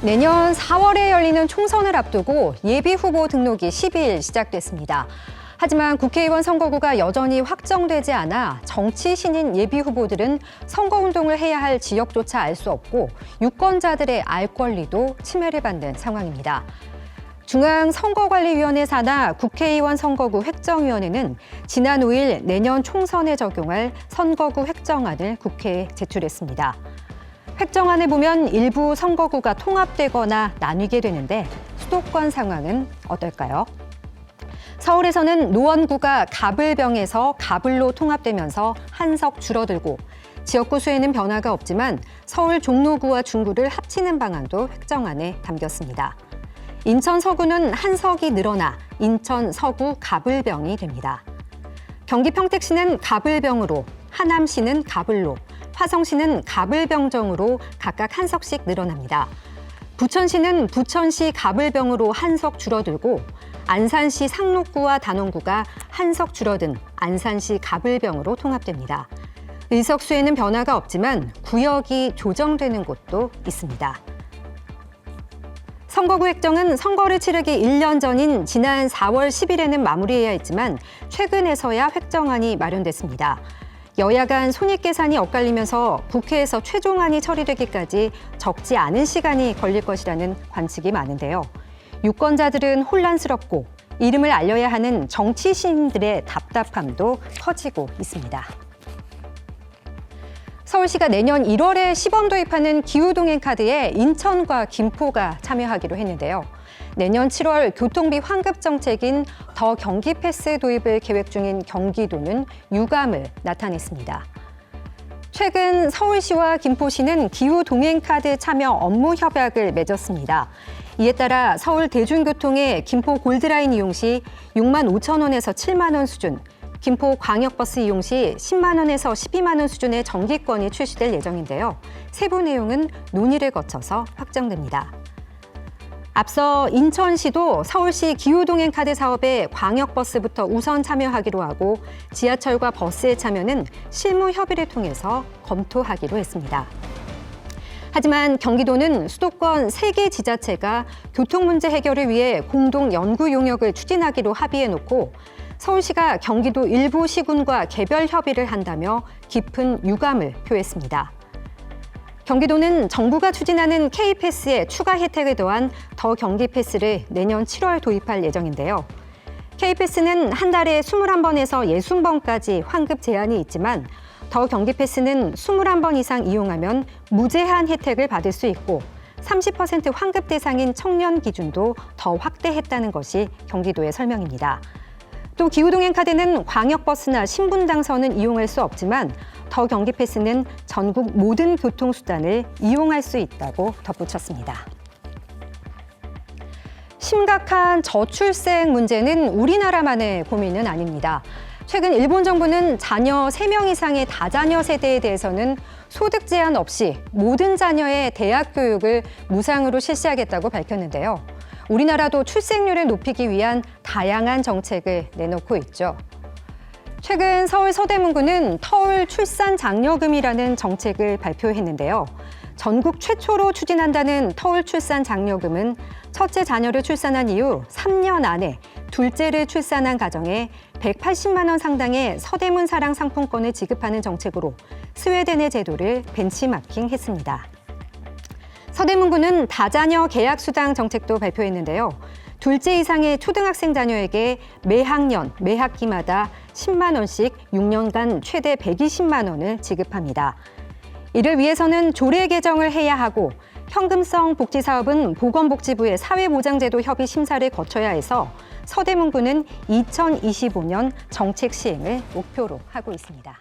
내년 4월에 열리는 총선을 앞두고 예비후보 등록이 10일 시작됐습니다. 하지만 국회의원 선거구가 여전히 확정되지 않아 정치 신인 예비후보들은 선거운동을 해야 할 지역조차 알 수 없고 유권자들의 알 권리도 침해를 받는 상황입니다. 중앙선거관리위원회 산하 국회의원 선거구 획정위원회는 지난 5일 내년 총선에 적용할 선거구 획정안을 국회에 제출했습니다. 획정안을 보면 일부 선거구가 통합되거나 나뉘게 되는데 수도권 상황은 어떨까요? 서울에서는 노원구가 가불병에서 가불로 통합되면서 한 석 줄어들고 지역구 수에는 변화가 없지만 서울 종로구와 중구를 합치는 방안도 획정안에 담겼습니다. 인천 서구는 한 석이 늘어나 인천 서구 가불병이 됩니다. 경기 평택시는 가불병으로, 하남시는 가불로, 화성시는 가불병정으로 각각 한 석씩 늘어납니다. 부천시는 부천시 가불병으로 한 석 줄어들고 안산시 상록구와 단원구가 한 석 줄어든 안산시 가불병으로 통합됩니다. 의석수에는 변화가 없지만 구역이 조정되는 곳도 있습니다. 선거구 획정은 선거를 치르기 1년 전인 지난 4월 10일에는 마무리해야 했지만 최근에서야 획정안이 마련됐습니다. 여야 간 손익계산이 엇갈리면서 국회에서 최종안이 처리되기까지 적지 않은 시간이 걸릴 것이라는 관측이 많은데요. 유권자들은 혼란스럽고 이름을 알려야 하는 정치 신인들의 답답함도 커지고 있습니다. 서울시가 내년 1월에 시범 도입하는 기후동행카드에 인천과 김포가 참여하기로 했는데요. 내년 7월 교통비 환급 정책인 더 경기 패스 도입을 계획 중인 경기도는 유감을 나타냈습니다. 최근 서울시와 김포시는 기후동행카드 참여 업무 협약을 맺었습니다. 이에 따라 서울 대중교통의 김포 골드라인 이용 시 6만 5천 원에서 7만 원 수준, 김포 광역버스 이용 시 10만 원에서 12만 원 수준의 정기권이 출시될 예정인데요. 세부 내용은 논의를 거쳐서 확정됩니다. 앞서 인천시도 서울시 기후동행카드 사업에 광역버스부터 우선 참여하기로 하고 지하철과 버스의 참여는 실무 협의를 통해서 검토하기로 했습니다. 하지만 경기도는 수도권 3개 지자체가 교통 문제 해결을 위해 공동 연구 용역을 추진하기로 합의해놓고 서울시가 경기도 일부 시군과 개별 협의를 한다며 깊은 유감을 표했습니다. 경기도는 정부가 추진하는 K패스에 추가 혜택을 더한 더 경기 패스를 내년 7월 도입할 예정인데요. K패스는 한 달에 21번에서 60번까지 환급 제한이 있지만 더 경기 패스는 21번 이상 이용하면 무제한 혜택을 받을 수 있고 30% 환급 대상인 청년 기준도 더 확대했다는 것이 경기도의 설명입니다. 또 기후동행카드는 광역버스나 신분당선은 이용할 수 없지만 더 경기 패스는 전국 모든 교통수단을 이용할 수 있다고 덧붙였습니다. 심각한 저출생 문제는 우리나라만의 고민은 아닙니다. 최근 일본 정부는 자녀 3명 이상의 다자녀 세대에 대해서는 소득 제한 없이 모든 자녀의 대학 교육을 무상으로 실시하겠다고 밝혔는데요. 우리나라도 출생률을 높이기 위한 다양한 정책을 내놓고 있죠. 최근 서울 서대문구는 터울 출산 장려금이라는 정책을 발표했는데요. 전국 최초로 추진한다는 터울 출산 장려금은 첫째 자녀를 출산한 이후 3년 안에 둘째를 출산한 가정에 180만 원 상당의 서대문 사랑 상품권을 지급하는 정책으로 스웨덴의 제도를 벤치마킹했습니다. 서대문구는 다자녀 계약수당 정책도 발표했는데요. 둘째 이상의 초등학생 자녀에게 매 학년, 매 학기마다 10만 원씩 6년간 최대 120만 원을 지급합니다. 이를 위해서는 조례 개정을 해야 하고 현금성 복지사업은 보건복지부의 사회보장제도 협의 심사를 거쳐야 해서 서대문구는 2025년 정책 시행을 목표로 하고 있습니다.